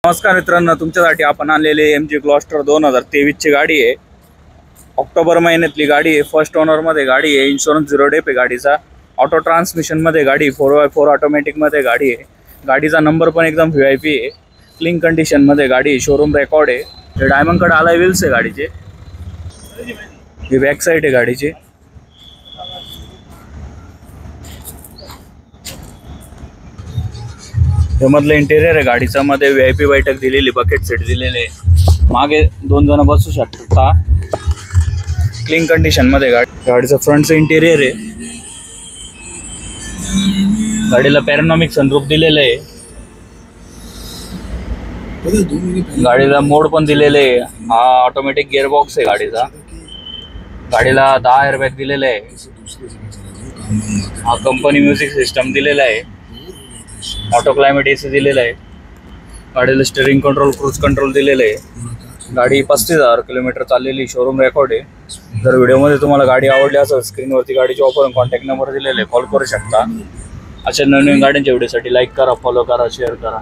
नमस्कार मित्रांनो, तुमच्यासाठी आपण आणलेली MG ग्लॉस्टर 2023 ची गाडी आहे। ऑक्टोबर महिन्यातली गाडी आहे। फर्स्ट ओनर मध्ये गाडी आहे। इन्शुरन्स 0 डेप आहे गाडीचा। ऑटो ट्रान्समिशन मध्ये गाडी 4x4 ऑटोमॅटिक मध्ये गाडी आहे। गाडीचा नंबर पण एकदम VIP आहे। क्लीन कंडिशन मध्ये गाडी आहे। शोरूम रेकॉर्ड आहे। हे डायमंड कट अलॉय व्हील्स आहे गाडीचे। ही बॅक साइड आहे गाडीची। हे मधलं इंटेरियर आहे गाडीचा। मध्ये VIP बैठक दिलेली, बकेट सेट दिलेले, मागे 2 जण बसू शकता। क्लीन कंडिशन मध्ये गाडीचं फ्रंटचं इंटेरियर आहे। गाडीला पॅनोरामिक सनरूफ दिलेलं आहे। गाडीला मोड पण दिलेले आहे। हा ऑटोमॅटिक गिअरबॉक्स आहे गाडीचा। गाडीला 10 एअरबॅग दिलेले आहे। हा कंपनी म्युझिक सिस्टम दिलेला आहे। ऑटो क्लायमेट AC दिलेला आहे। गाडीला स्टीअरिंग कंट्रोल, क्रूज कंट्रोल दिलेलं आहे। गाडी 35,000 किलोमीटर चाललेली, शोरूम रेकॉर्ड आहे। जर व्हिडिओमध्ये तुम्हाला गाडी आवडली असेल, स्क्रीनवरती गाडीची ऑफर कॉन्टॅक्ट नंबर दिलेला आहे, कॉल करू शकता। अशा नवीन गाड्यांच्या व्हिडिओसाठी लाईक करा, फॉलो करा, शेअर करा।